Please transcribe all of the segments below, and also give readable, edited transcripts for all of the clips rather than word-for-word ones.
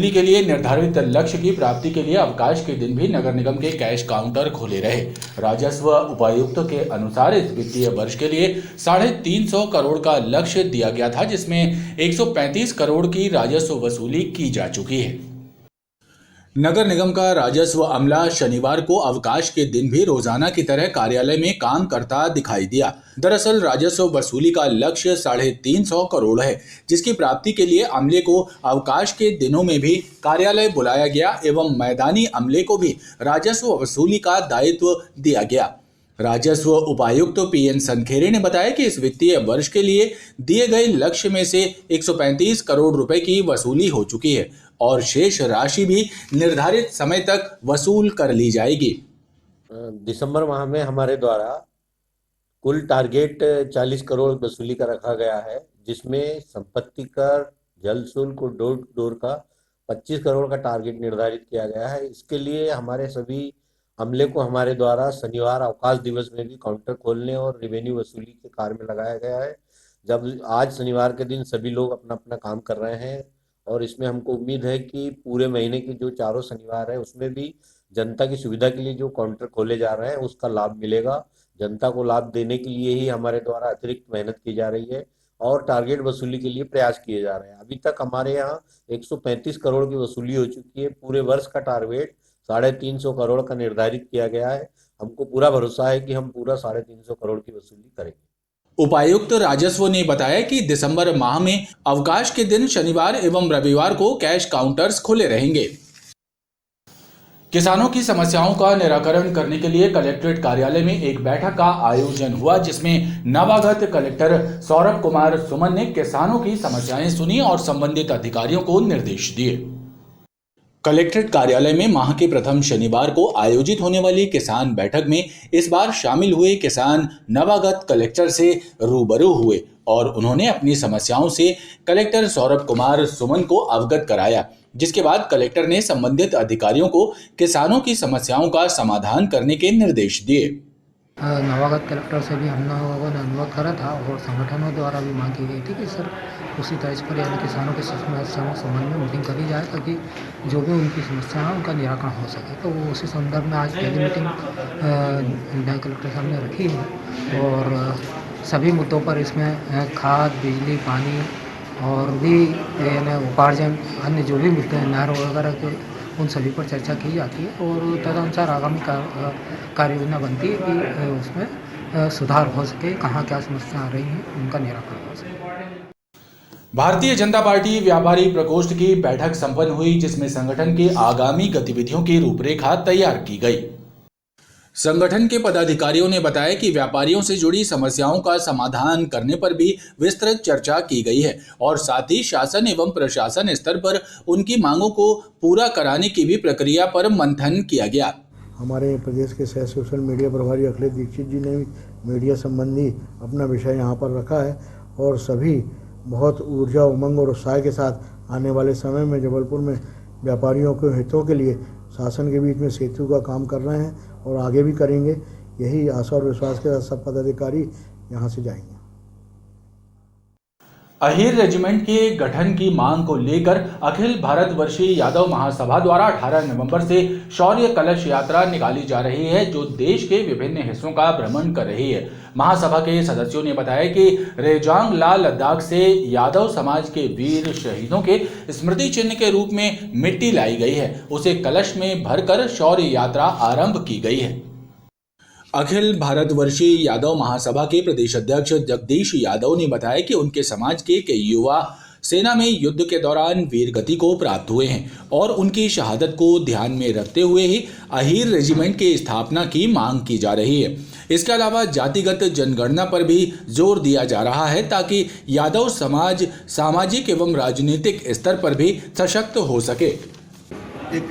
वसूली के लिए निर्धारित लक्ष्य की प्राप्ति के लिए अवकाश के दिन भी नगर निगम के कैश काउंटर खुले रहे। राजस्व उपायुक्त के अनुसार इस वित्तीय वर्ष के लिए 350 करोड़ का लक्ष्य दिया गया था, जिसमें 135 करोड़ की राजस्व वसूली की जा चुकी है। नगर निगम का राजस्व अमला शनिवार को अवकाश के दिन भी रोजाना की तरह कार्यालय में काम करता दिखाई दिया। दरअसल राजस्व वसूली का लक्ष्य 350 करोड़ है, जिसकी प्राप्ति के लिए अमले को अवकाश के दिनों में भी कार्यालय बुलाया गया एवं मैदानी अमले को भी राजस्व वसूली का दायित्व दिया गया। राजस्व उपायुक्त पीएन सनखेरे ने बताया कि इस वित्तीय वर्ष के लिए दिए गए लक्ष्य में से 135 करोड़ रुपए की वसूली हो चुकी है और शेष राशि भी निर्धारित समय तक वसूल कर ली जाएगी। दिसंबर माह में हमारे द्वारा कुल टारगेट 40 करोड़ वसूली का रखा गया है, जिसमें संपत्ति कर, जल शुल्क और डोर टू डोर का 25 करोड़ का टारगेट निर्धारित किया गया है। इसके लिए हमारे सभी अमले को हमारे द्वारा शनिवार अवकाश दिवस में भी काउंटर खोलने और रेवेन्यू वसूली के कार्य में लगाया गया है। जब आज शनिवार के दिन सभी लोग अपना अपना काम कर रहे हैं और इसमें हमको उम्मीद है कि पूरे महीने की जो चारों शनिवार है उसमें भी जनता की सुविधा के लिए जो काउंटर खोले जा रहे हैं उसका लाभ मिलेगा। जनता को लाभ देने के लिए ही हमारे द्वारा अतिरिक्त मेहनत की जा रही है और टारगेट वसूली के लिए प्रयास किए जा रहे हैं। अभी तक हमारे यहाँ 135 करोड़ की वसूली हो चुकी है। पूरे वर्ष का टारगेट 350 करोड़ का निर्धारित किया गया है। हमको पूरा भरोसा है कि हम पूरा 350 करोड़ की वसूली करेंगे। उपायुक्त राजस्व ने बताया कि दिसंबर माह में अवकाश के दिन शनिवार एवं रविवार को कैश काउंटर्स खुले रहेंगे। किसानों की समस्याओं का निराकरण करने के लिए कलेक्ट्रेट कार्यालय में एक बैठक का आयोजन हुआ, जिसमें नवागत कलेक्टर सौरभ कुमार सुमन ने किसानों की समस्याएं सुनी और संबंधित अधिकारियों को निर्देश दिए। कलेक्ट्रेट कार्यालय में माह के प्रथम शनिवार को आयोजित होने वाली किसान बैठक में इस बार शामिल हुए किसान नवागत कलेक्टर से रूबरू हुए और उन्होंने अपनी समस्याओं से कलेक्टर सौरभ कुमार सुमन को अवगत कराया, जिसके बाद कलेक्टर ने संबंधित अधिकारियों को किसानों की समस्याओं का समाधान करने के निर्देश दिए। नवागत कलेक्टर से भी हम लोगों ने अनुरोध करा था और संगठनों द्वारा भी मांग की गई थी कि सर उसी तर्ज पर यानी किसानों की समस्याओं संबंध में मीटिंग करी जाए ताकि जो भी उनकी समस्या है उनका निराकरण हो सके। तो वो उसी संदर्भ में आज पहली मीटिंग नए कलेक्टर साहब ने रखी है और सभी मुद्दों पर इसमें खाद, बिजली, पानी और भी यानी उपार्जन अन्य जो भी मुद्दे हैं नहर वगैरह के उन सभी पर चर्चा की जाती है और तदनुसार आगामी कार्य योजना बनती है कि उसमें सुधार हो सके, कहाँ क्या समस्या आ रही हैं उनका निराकरण हो सके। भारतीय जनता पार्टी व्यापारी प्रकोष्ठ की बैठक संपन्न हुई, जिसमें संगठन की आगामी गतिविधियों की रूपरेखा तैयार की गई। संगठन के पदाधिकारियों ने बताया कि व्यापारियों से जुड़ी समस्याओं का समाधान करने पर भी विस्तृत चर्चा की गई है और साथ ही शासन एवं प्रशासन स्तर पर उनकी मांगों को पूरा कराने की भी प्रक्रिया पर मंथन किया गया। हमारे प्रदेश के सह सोशल मीडिया प्रभारी अखिलेश दीक्षित जी ने मीडिया संबंधी अपना विषय यहाँ पर रखा है और सभी बहुत ऊर्जा, उमंग और उत्साह के साथ आने वाले समय में जबलपुर में व्यापारियों के हितों के लिए शासन के बीच में सेतु का काम कर रहे हैं और आगे भी करेंगे। यही आशा और विश्वास के साथ सब पदाधिकारी यहाँ से जाएंगे। अहीर रेजिमेंट के गठन की मांग को लेकर अखिल भारतवर्षीय यादव महासभा द्वारा 18 नवंबर से शौर्य कलश यात्रा निकाली जा रही है, जो देश के विभिन्न हिस्सों का भ्रमण कर रही है। महासभा के सदस्यों ने बताया कि रेजांग ला लद्दाख से यादव समाज के वीर शहीदों के स्मृति चिन्ह के रूप में मिट्टी लाई गई है, उसे कलश में भरकर शौर्य यात्रा आरंभ की गई है। अखिल भारतवर्षीय यादव महासभा के प्रदेश अध्यक्ष जगदीश यादव ने बताया कि उनके समाज के कई युवा सेना में युद्ध के दौरान वीरगति को प्राप्त हुए हैं और उनकी शहादत को ध्यान में रखते हुए ही अहीर रेजिमेंट की स्थापना की मांग की जा रही है। इसके अलावा जातिगत जनगणना पर भी जोर दिया जा रहा है ताकि यादव समाज सामाजिक एवं राजनीतिक स्तर पर भी सशक्त हो सके। एक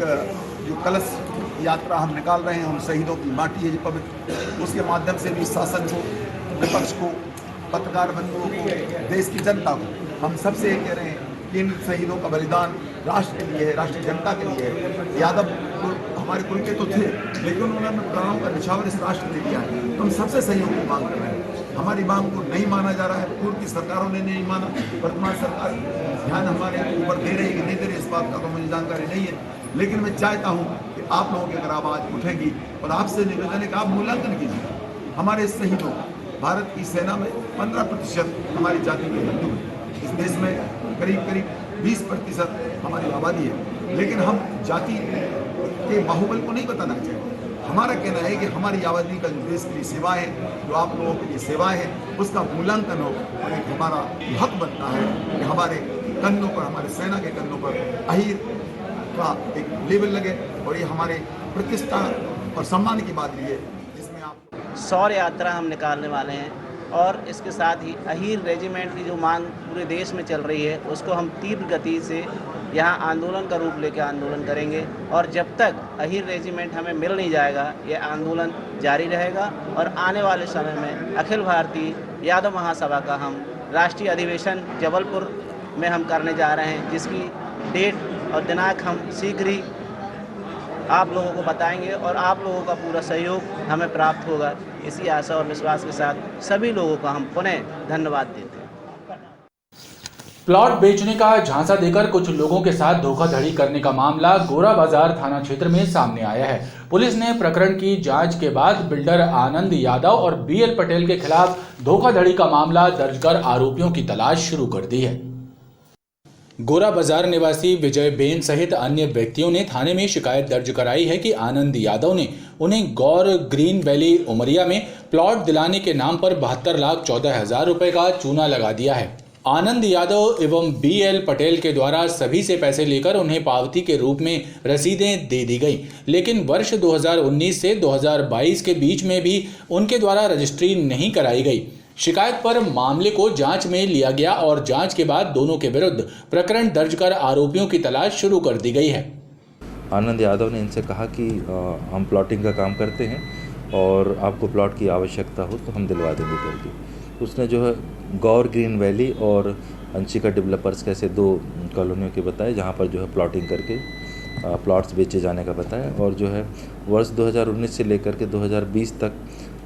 जो कलश यात्रा हम निकाल रहे हैं, हम शहीदों की माटी है जो पवित्र, उसके माध्यम से भी शासन को, विपक्ष को, पत्रकार बंधुओं को, देश की जनता को हम सबसे ये कह रहे हैं कि इन शहीदों का बलिदान राष्ट्र के लिए है, राष्ट्रीय जनता के लिए है। यादव हमारे कुल के तो थे, लेकिन उन्होंने प्राणों का निछावर इस राष्ट्र के लिए किया है। तो हम सबसे सहयोग की मांग कर रहे हैं। हमारी मांग को नहीं माना जा रहा है। पूर्व की सरकारों ने नहीं माना, वर्तमान सरकार ध्यान हमारे ऊपर दे रही है कि नहीं दे रही, इस बात का तो मुझे जानकारी नहीं है। लेकिन मैं चाहता हूँ कि आप लोगों की अगर आवाज़ उठेगी और आपसे निवेदन है कि आप मूल्यांकन कीजिए। हमारे शहीदों, भारत की सेना में 15% हमारी जाति के हिंदू हैं। इस देश में करीब 20% हमारी आबादी है, लेकिन हम जाति के बाहुबल को नहीं बताना चाहिए। हमारा कहना है कि हमारी आबादी का जो देश के लिए सेवा है, जो आप लोगों के लिए सेवा है, उसका मूल्यांकन हो और एक हमारा हक बनता है कि हमारे कंधों पर, हमारे सेना के कंधों पर अहीर का एक लेबल लगे। और ये हमारे प्रतिष्ठा और सम्मान की बात है जिसमें आप शौर्य यात्रा हम निकालने वाले हैं और इसके साथ ही अहीर रेजिमेंट की जो मांग पूरे देश में चल रही है उसको हम तीव्र गति से यहाँ आंदोलन का रूप लेकर आंदोलन करेंगे और जब तक अहीर रेजिमेंट हमें मिल नहीं जाएगा ये आंदोलन जारी रहेगा। और आने वाले समय में अखिल भारतीय यादव महासभा का हम राष्ट्रीय अधिवेशन जबलपुर में हम करने जा रहे हैं, जिसकी डेट और दिनांक हम शीघ्र ही आप लोगों को बताएंगे और आप लोगों का पूरा सहयोग हमें प्राप्त होगा। इसी आशा और विश्वास के साथ सभी लोगों का हम पुनः धन्यवाद देते हैं। प्लॉट बेचने का झांसा देकर कुछ लोगों के साथ धोखाधड़ी करने का मामला गोरा बाजार थाना क्षेत्र में सामने आया है। पुलिस ने प्रकरण की जांच के बाद बिल्डर आनंद यादव और बीएल पटेल के खिलाफ धोखाधड़ी का मामला दर्ज कर आरोपियों की तलाश शुरू कर दी है। गोरा बाजार निवासी विजय बेन सहित अन्य व्यक्तियों ने थाने में शिकायत दर्ज कराई है कि आनंद यादव ने उन्हें गौर ग्रीन वैली उमरिया में प्लॉट दिलाने के नाम पर 72,14,000 रुपए का चूना लगा दिया है। आनंद यादव एवं बीएल पटेल के द्वारा सभी से पैसे लेकर उन्हें पावती के रूप में रसीदें दे दी गई, लेकिन वर्ष 2019 से 2022 के बीच में भी उनके द्वारा रजिस्ट्री नहीं कराई गई। शिकायत पर मामले को जांच में लिया गया और जांच के बाद दोनों के विरुद्ध प्रकरण दर्ज कर आरोपियों की तलाश शुरू कर दी गई है। आनंद यादव ने इनसे कहा कि हम प्लॉटिंग का काम करते हैं और आपको प्लॉट की आवश्यकता हो तो हम दिलवा देंगे करके। उसने जो है गौर ग्रीन वैली और अंशिका डेवलपर्स कैसे 2 कॉलोनियों के बताए जहां पर जो है प्लॉटिंग करके प्लॉट्स बेचे जाने का बताया। और जो है वर्ष 2019 से लेकर के 2020 तक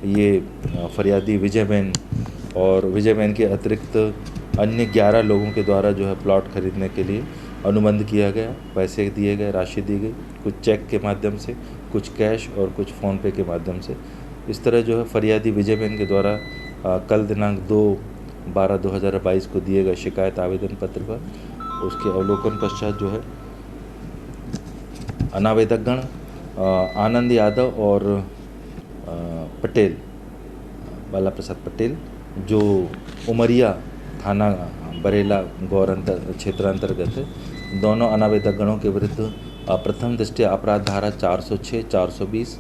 ये फरियादी विजय बेन और विजय बेन के अतिरिक्त अन्य 11 लोगों के द्वारा जो है प्लॉट खरीदने के लिए अनुबंध किया गया, पैसे दिए गए, राशि दी गई, कुछ चेक के माध्यम से, कुछ कैश और कुछ फ़ोनपे के माध्यम से। इस तरह जो है फरियादी विजय बेन के द्वारा कल दिनांक 2/12/2022 को दिए गए शिकायत आवेदन पत्र पर उसके अवलोकन पश्चात जो है अनावेदकगण आनंद यादव और पटेल, बाला प्रसाद पटेल, जो उमरिया थाना बरेला गौर क्षेत्र अंतर्गत है, दोनों अनावेदकगणों के विरुद्ध प्रथम दृष्टया अपराध धारा 406, 420,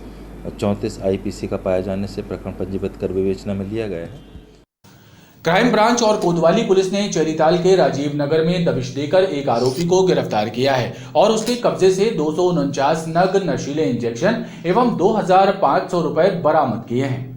34 IPC का पाया जाने से प्रकरण पंजीबद्ध कर विवेचना में लिया गया है। क्राइम ब्रांच और कोतवाली पुलिस ने चेरीताल के राजीव नगर में दबिश देकर एक आरोपी को गिरफ्तार किया है और उसके कब्जे से 249 नग नशीले इंजेक्शन एवं 2,500 रुपए बरामद किए हैं।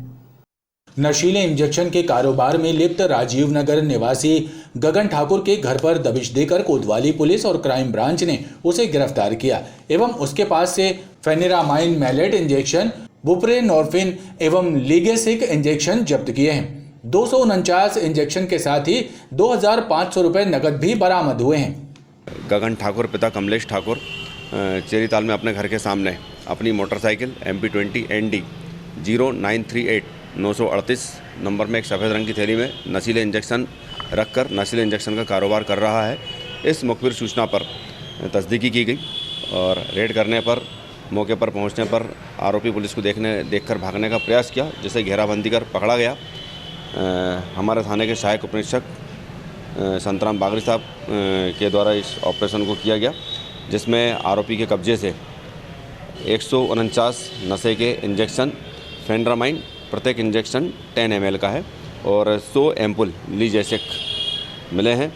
नशीले इंजेक्शन के कारोबार में लिप्त राजीव नगर निवासी गगन ठाकुर के घर पर दबिश देकर कोतवाली पुलिस और क्राइम ब्रांच ने उसे गिरफ्तार किया एवं उसके पास से फेनिरामाइन मैलेट इंजेक्शन, बुप्रेनॉर्फिन एवं लीगेसिक इंजेक्शन जब्त किए हैं। 249 इंजेक्शन के साथ ही 2,500 रुपए नकद भी बरामद हुए हैं। गगन ठाकुर पिता कमलेश ठाकुर चेरीताल में अपने घर के सामने अपनी मोटरसाइकिल MP20 ND 0938 938 नंबर में एक सफ़ेद रंग की थैली में नशीले इंजेक्शन रखकर नशीले इंजेक्शन का कारोबार कर रहा है। इस मुखबिर सूचना पर तस्दीकी की गई और रेड करने पर मौके पर पहुंचने पर आरोपी पुलिस को देखकर भागने का प्रयास किया, जिसे घेराबंदी कर पकड़ा गया। हमारे थाने के सहायक उपनिरीक्षक संतराम बागरी साहब के द्वारा इस ऑपरेशन को किया गया, जिसमें आरोपी के कब्जे से 149 नशे के इंजेक्शन फेनिरामाइन, प्रत्येक इंजेक्शन 10 ml का है और 100 एम्पुल लीजेसिक मिले हैं।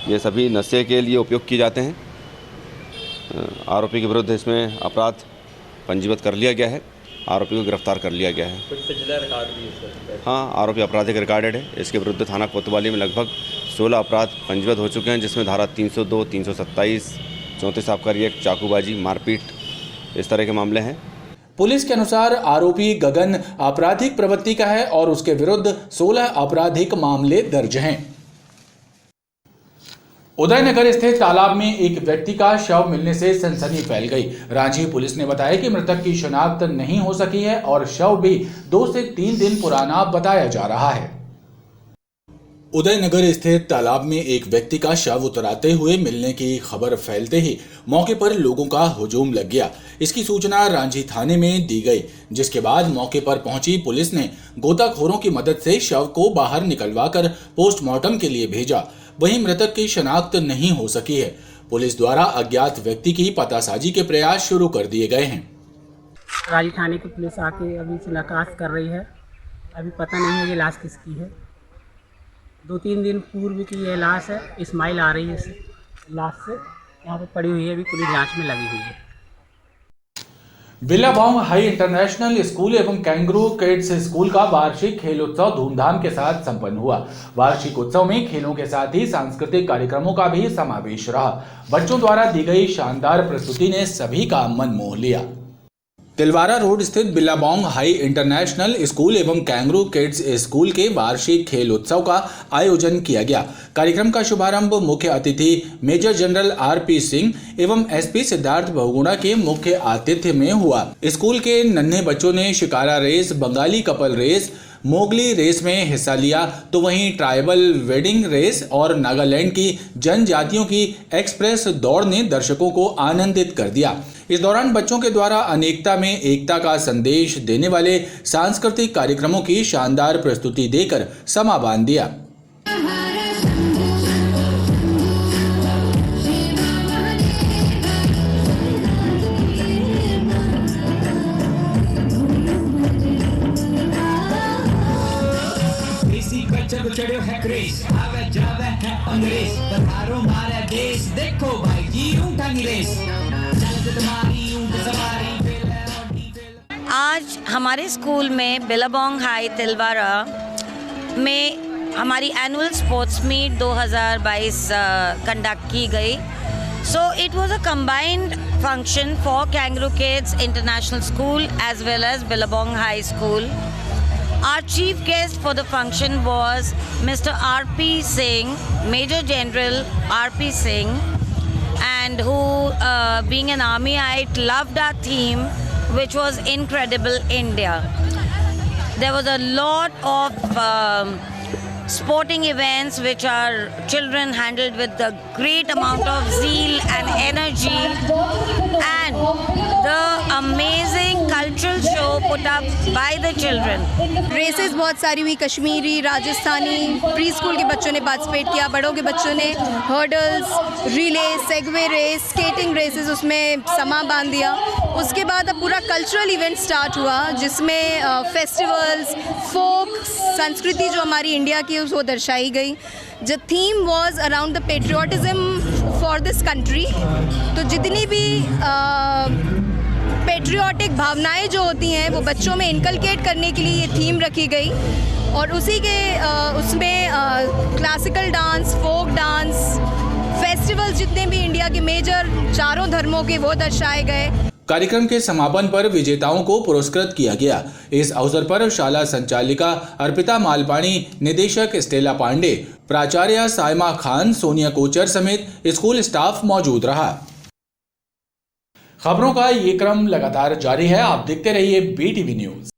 ये सभी नशे के लिए उपयोग किए जाते हैं। आरोपी के विरुद्ध इसमें अपराध पंजीबद्ध कर लिया गया है। आरोपी को गिरफ्तार कर लिया गया है। पिछला रिकॉर्ड भी है। हाँ, आरोपी आपराधिक रिकॉर्डेड है। इसके विरुद्ध थाना कोतवाली में लगभग 16 अपराध पंजीबद्ध हो चुके हैं, जिसमें धारा 302, 327, 34 आबकारी एक्ट, चाकूबाजी, मारपीट, इस तरह के मामले हैं। पुलिस के अनुसार आरोपी गगन आपराधिक प्रवृत्ति का है और उसके विरुद्ध 16 आपराधिक मामले दर्ज हैं। उदयनगर स्थित तालाब में एक व्यक्ति का शव मिलने से सनसनी फैल गई। रांची पुलिस ने बताया कि मृतक की शिनाख्त नहीं हो सकी है और शव भी 2 से 3 दिन पुराना बताया जा रहा है। उदयनगर स्थित तालाब में एक व्यक्ति का शव उतराते हुए मिलने की खबर फैलते ही मौके पर लोगों का हुजूम लग गया। इसकी सूचना रांची थाने में दी गई, जिसके बाद मौके पर पहुंची पुलिस ने गोताखोरों की मदद से शव को बाहर निकलवाकर पोस्टमार्टम के लिए भेजा। वहीं मृतक की शनाख्त नहीं हो सकी है। पुलिस द्वारा अज्ञात व्यक्ति की पतासाजी के प्रयास शुरू कर दिए गए हैं। रांची थाने की पुलिस आके अभी मुलाकात कर रही है। अभी पता नहीं है ये लाश किसकी है। 2-3 दिन पूर्व की यह लाश है। इस्माइल आ रही है इस लाश से, यहाँ पे पड़ी हुई है, अभी पुलिस जांच में लगी हुई है। बिल्लाबोंग हाई इंटरनेशनल स्कूल एवं कैंगरू किड्स स्कूल का वार्षिक खेल उत्सव धूमधाम के साथ संपन्न हुआ। वार्षिक उत्सव में खेलों के साथ ही सांस्कृतिक कार्यक्रमों का भी समावेश रहा। बच्चों द्वारा दी गई शानदार प्रस्तुति ने सभी का मन मोह लिया। तिलवारा रोड स्थित बिल्लाबोंग हाई इंटरनेशनल स्कूल एवं कैंगरू किड्स स्कूल के वार्षिक खेल उत्सव का आयोजन किया गया। कार्यक्रम का शुभारंभ मुख्य अतिथि मेजर जनरल आरपी सिंह एवं एसपी सिद्धार्थ बहुगुणा के मुख्य आतिथ्य में हुआ। स्कूल के नन्हे बच्चों ने shikara race, Bengali couple race, Mowgli race में हिस्सा लिया, तो वहीं ट्राइबल वेडिंग रेस और नागालैंड की जनजातियों की एक्सप्रेस दौड़ ने दर्शकों को आनंदित कर दिया। इस दौरान बच्चों के द्वारा अनेकता में एकता का संदेश देने वाले सांस्कृतिक कार्यक्रमों की शानदार प्रस्तुति देकर समा बांध दिया। चढ़ो है क्रेज, आवे जावे है अंग्रेज, पधारो मारे देश, देखो भाई जी ऊंट अंग्रेज, चलत तुम्हारी ऊंट सवारी। आज हमारे स्कूल में बिल्लाबोंग हाई तिलवारा में हमारी एनुअल स्पोर्ट्स मीट 2022 कंडक्ट की गई। So it was a combined function for Kangaroo Kids International School as well as Billabong High School. Our chief guest for the function was Mr. R.P. Singh, Major General R.P. Singh, and who, being an Armyite, loved our theme, which was Incredible India. There was a lot of sporting events which our children handled with a great amount of zeal and energy, and the amazing cultural show put up by the children. Races बहुत सारी हुई, Kashmiri, Rajasthani, pre school के बच्चों ने participate किया, बड़ों के बच्चों ने hurdles, relay, segway race, skating races उसमें समा बांध दिया। उसके बाद अब पूरा कल्चरल इवेंट स्टार्ट हुआ, जिसमें फेस्टिवल्स, फोक संस्कृति जो हमारी इंडिया की वो दर्शाई गई। The theme was around the patriotism for this country. तो जितनी भी पेट्रियाटिक भावनाएं जो होती हैं वो बच्चों में इनकलकेट करने के लिए ये थीम रखी गई, और उसी के उसमें classical dance, folk dance, festivals जितने भी इंडिया के मेजर 4 धर्मों के वो दर्शाए गए। कार्यक्रम के समापन पर विजेताओं को पुरस्कृत किया गया। इस अवसर पर शाला संचालिका अर्पिता मालपाणी, निदेशक स्टेला पांडे, प्राचार्य सायमा खान, सोनिया कोचर समेत स्कूल स्टाफ मौजूद रहा। खबरों का ये क्रम लगातार जारी है। आप देखते रहिए BTV न्यूज।